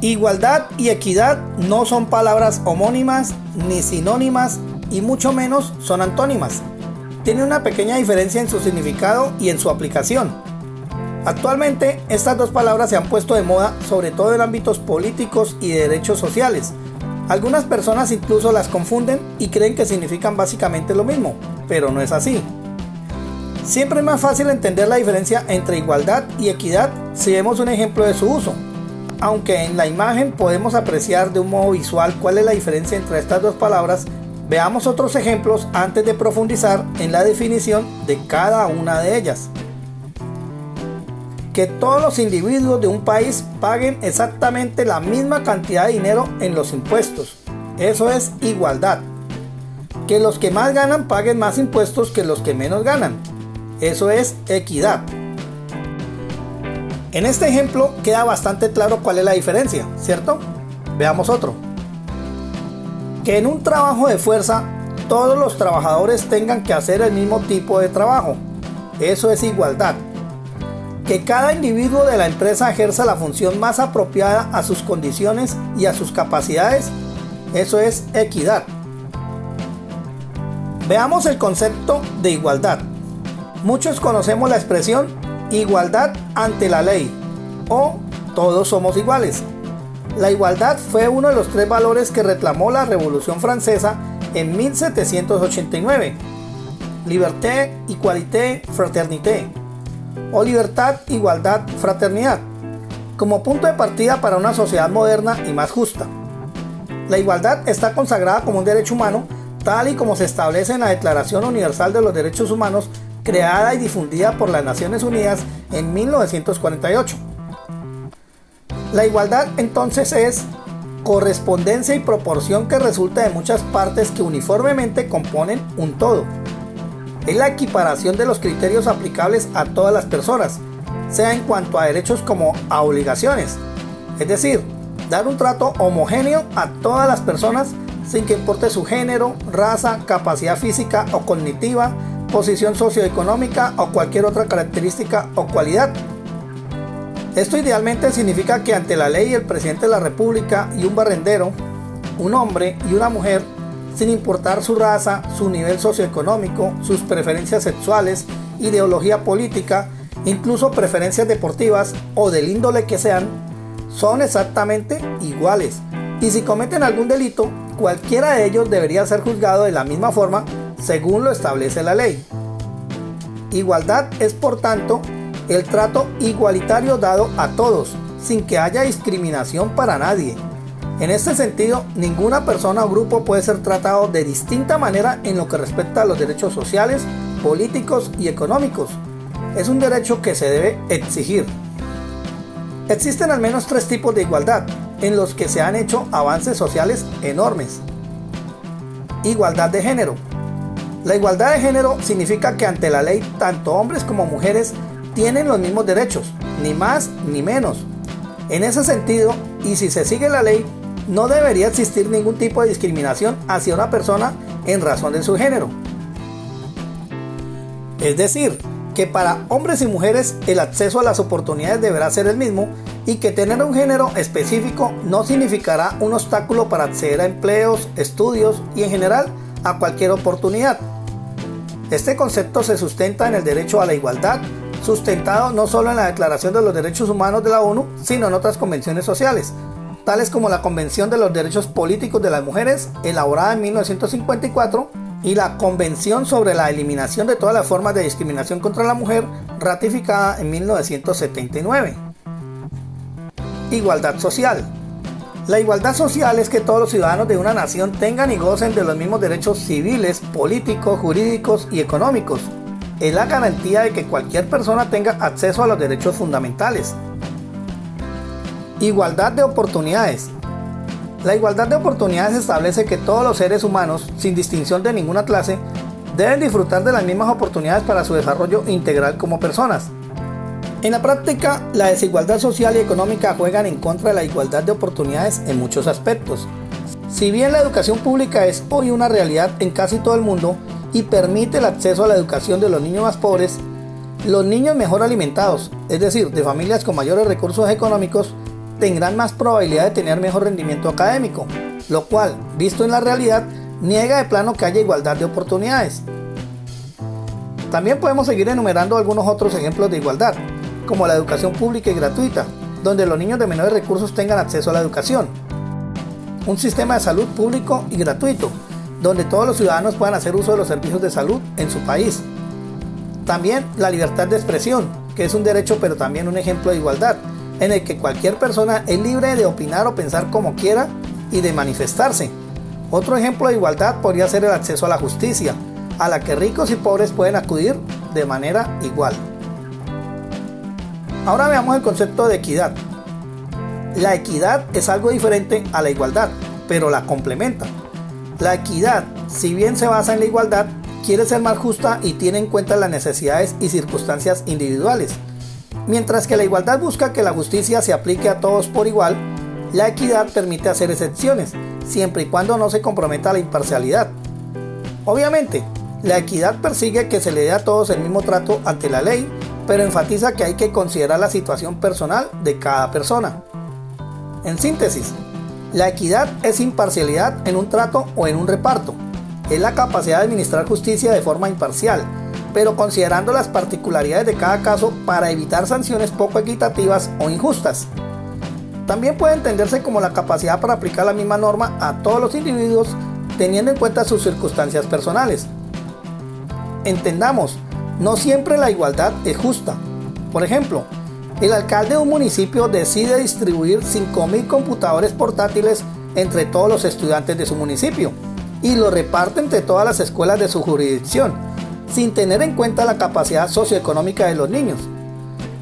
Igualdad y equidad no son palabras homónimas ni sinónimas y mucho menos son antónimas. Tienen una pequeña diferencia en su significado y en su aplicación. Actualmente estas dos palabras se han puesto de moda sobre todo en ámbitos políticos y de derechos sociales. Algunas personas incluso las confunden y creen que significan básicamente lo mismo, pero no es así. Siempre es más fácil entender la diferencia entre igualdad y equidad si vemos un ejemplo de su uso. Aunque en la imagen podemos apreciar de un modo visual cuál es la diferencia entre estas dos palabras, veamos otros ejemplos antes de profundizar en la definición de cada una de ellas. Que todos los individuos de un país paguen exactamente la misma cantidad de dinero en los impuestos. Eso es igualdad. Que los que más ganan paguen más impuestos que los que menos ganan. Eso es equidad. En este ejemplo queda bastante claro cuál es la diferencia, ¿cierto? Veamos otro. Que en un trabajo de fuerza todos los trabajadores tengan que hacer el mismo tipo de trabajo. Eso es igualdad. Que cada individuo de la empresa ejerza la función más apropiada a sus condiciones y a sus capacidades. Eso es equidad. Veamos el concepto de igualdad. Muchos conocemos la expresión igualdad ante la ley o todos somos iguales. La igualdad fue uno de los tres valores que reclamó la Revolución Francesa en 1789. Liberté, égalité, fraternité. O libertad, igualdad, fraternidad, como punto de partida para una sociedad moderna y más justa. La igualdad está consagrada como un derecho humano, tal y como se establece en la Declaración Universal de los Derechos Humanos, creada y difundida por las Naciones Unidas en 1948. La igualdad entonces es correspondencia y proporción que resulta de muchas partes que uniformemente componen un todo. Es la equiparación de los criterios aplicables a todas las personas, sea en cuanto a derechos como a obligaciones. Es decir, dar un trato homogéneo a todas las personas sin que importe su género, raza, capacidad física o cognitiva, posición socioeconómica o cualquier otra característica o cualidad. Esto idealmente significa que ante la ley el presidente de la República y un barrendero, un hombre y una mujer, sin importar su raza, su nivel socioeconómico, sus preferencias sexuales, ideología política, incluso preferencias deportivas o del índole que sean, son exactamente iguales. Y si cometen algún delito, cualquiera de ellos debería ser juzgado de la misma forma según lo establece la ley. Igualdad es, por tanto, el trato igualitario dado a todos, sin que haya discriminación para nadie. En este sentido, ninguna persona o grupo puede ser tratado de distinta manera en lo que respecta a los derechos sociales, políticos y económicos. Es un derecho que se debe exigir. Existen al menos tres tipos de igualdad, en los que se han hecho avances sociales enormes. Igualdad de género. La igualdad de género significa que ante la ley tanto hombres como mujeres tienen los mismos derechos, ni más ni menos. En ese sentido, y si se sigue la ley, no debería existir ningún tipo de discriminación hacia una persona en razón de su género. Es decir, que para hombres y mujeres el acceso a las oportunidades deberá ser el mismo y que tener un género específico no significará un obstáculo para acceder a empleos, estudios y en general a cualquier oportunidad. Este concepto se sustenta en el derecho a la igualdad, sustentado no solo en la Declaración de los Derechos Humanos de la ONU, sino en otras convenciones sociales, tales como la Convención de los Derechos Políticos de las Mujeres, elaborada en 1954, y la Convención sobre la Eliminación de todas las formas de discriminación contra la mujer, ratificada en 1979. Igualdad social. La igualdad social es que todos los ciudadanos de una nación tengan y gocen de los mismos derechos civiles, políticos, jurídicos y económicos. Es la garantía de que cualquier persona tenga acceso a los derechos fundamentales. Igualdad de oportunidades. La igualdad de oportunidades establece que todos los seres humanos, sin distinción de ninguna clase, deben disfrutar de las mismas oportunidades para su desarrollo integral como personas. En la práctica, la desigualdad social y económica juegan en contra de la igualdad de oportunidades en muchos aspectos. Si bien la educación pública es hoy una realidad en casi todo el mundo y permite el acceso a la educación de los niños más pobres, los niños mejor alimentados, es decir, de familias con mayores recursos económicos, tendrán más probabilidad de tener mejor rendimiento académico, lo cual, visto en la realidad, niega de plano que haya igualdad de oportunidades. También podemos seguir enumerando algunos otros ejemplos de igualdad, como la educación pública y gratuita, donde los niños de menores recursos tengan acceso a la educación. Un sistema de salud público y gratuito, donde todos los ciudadanos puedan hacer uso de los servicios de salud en su país. También la libertad de expresión, que es un derecho pero también un ejemplo de igualdad, en el que cualquier persona es libre de opinar o pensar como quiera y de manifestarse. Otro ejemplo de igualdad podría ser el acceso a la justicia, a la que ricos y pobres pueden acudir de manera igual. Ahora veamos el concepto de equidad. La equidad es algo diferente a la igualdad, pero la complementa. La equidad, si bien se basa en la igualdad, quiere ser más justa y tiene en cuenta las necesidades y circunstancias individuales. Mientras que la igualdad busca que la justicia se aplique a todos por igual, la equidad permite hacer excepciones, siempre y cuando no se comprometa la imparcialidad. Obviamente, la equidad persigue que se le dé a todos el mismo trato ante la ley, pero enfatiza que hay que considerar la situación personal de cada persona. En síntesis, la equidad es imparcialidad en un trato o en un reparto. Es la capacidad de administrar justicia de forma imparcial, pero considerando las particularidades de cada caso para evitar sanciones poco equitativas o injustas. También puede entenderse como la capacidad para aplicar la misma norma a todos los individuos teniendo en cuenta sus circunstancias personales. Entendamos, no siempre la igualdad es justa. Por ejemplo, el alcalde de un municipio decide distribuir 5.000 computadores portátiles entre todos los estudiantes de su municipio y lo reparte entre todas las escuelas de su jurisdicción, sin tener en cuenta la capacidad socioeconómica de los niños.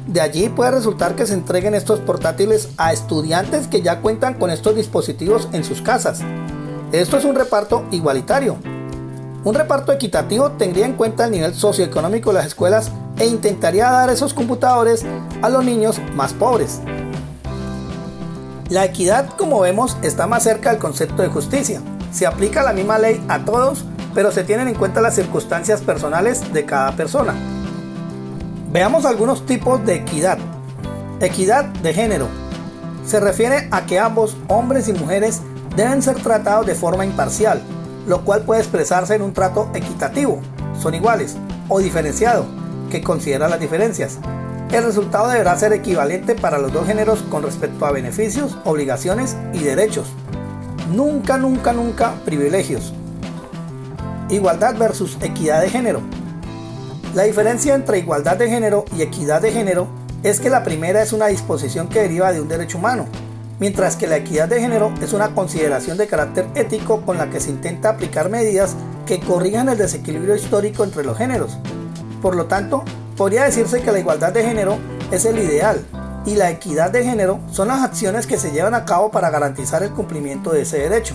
De allí puede resultar que se entreguen estos portátiles a estudiantes que ya cuentan con estos dispositivos en sus casas. Esto es un reparto igualitario. Un reparto equitativo tendría en cuenta el nivel socioeconómico de las escuelas e intentaría dar esos computadores a los niños más pobres. La equidad, como vemos, está más cerca del concepto de justicia. Se aplica la misma ley a todos, pero se tienen en cuenta las circunstancias personales de cada persona. Veamos algunos tipos de equidad. Equidad de género. Se refiere a que ambos, hombres y mujeres, deben ser tratados de forma imparcial, lo cual puede expresarse en un trato equitativo, son iguales, o diferenciado, que considera las diferencias. El resultado deberá ser equivalente para los dos géneros con respecto a beneficios, obligaciones y derechos. Nunca, nunca, nunca privilegios. Igualdad versus equidad de género. La diferencia entre igualdad de género y equidad de género es que la primera es una disposición que deriva de un derecho humano, mientras que la equidad de género es una consideración de carácter ético con la que se intenta aplicar medidas que corrijan el desequilibrio histórico entre los géneros. Por lo tanto, podría decirse que la igualdad de género es el ideal y la equidad de género son las acciones que se llevan a cabo para garantizar el cumplimiento de ese derecho.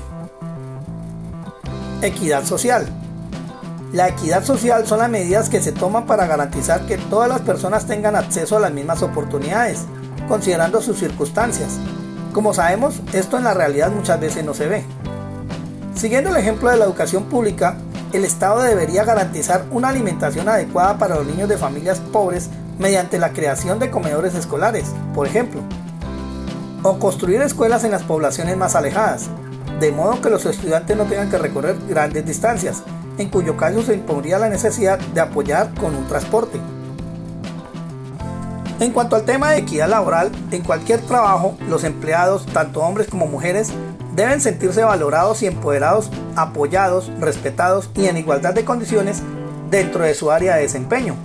Equidad social. La equidad social son las medidas que se toman para garantizar que todas las personas tengan acceso a las mismas oportunidades, considerando sus circunstancias. Como sabemos, esto en la realidad muchas veces no se ve. Siguiendo el ejemplo de la educación pública, el Estado debería garantizar una alimentación adecuada para los niños de familias pobres mediante la creación de comedores escolares, por ejemplo, o construir escuelas en las poblaciones más alejadas, de modo que los estudiantes no tengan que recorrer grandes distancias, en cuyo caso se impondría la necesidad de apoyar con un transporte. En cuanto al tema de equidad laboral, en cualquier trabajo, los empleados, tanto hombres como mujeres, deben sentirse valorados y empoderados, apoyados, respetados y en igualdad de condiciones dentro de su área de desempeño.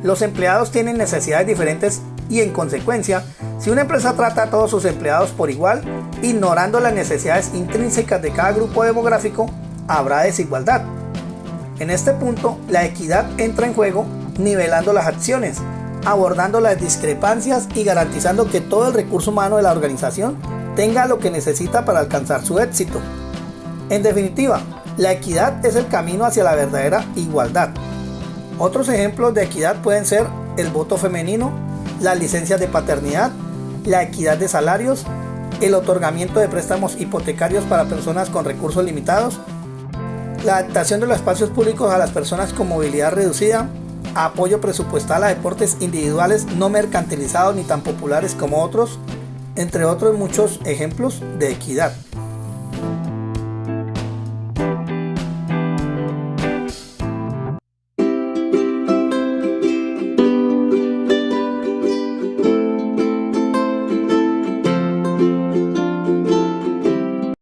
Los empleados tienen necesidades diferentes y, en consecuencia, si una empresa trata a todos sus empleados por igual, ignorando las necesidades intrínsecas de cada grupo demográfico, habrá desigualdad. En este punto, la equidad entra en juego nivelando las acciones, abordando las discrepancias y garantizando que todo el recurso humano de la organización tenga lo que necesita para alcanzar su éxito. En definitiva, la equidad es el camino hacia la verdadera igualdad. Otros ejemplos de equidad pueden ser el voto femenino, las licencias de paternidad, la equidad de salarios, el otorgamiento de préstamos hipotecarios para personas con recursos limitados, la adaptación de los espacios públicos a las personas con movilidad reducida, apoyo presupuestal a deportes individuales no mercantilizados ni tan populares como otros, entre otros muchos ejemplos de equidad.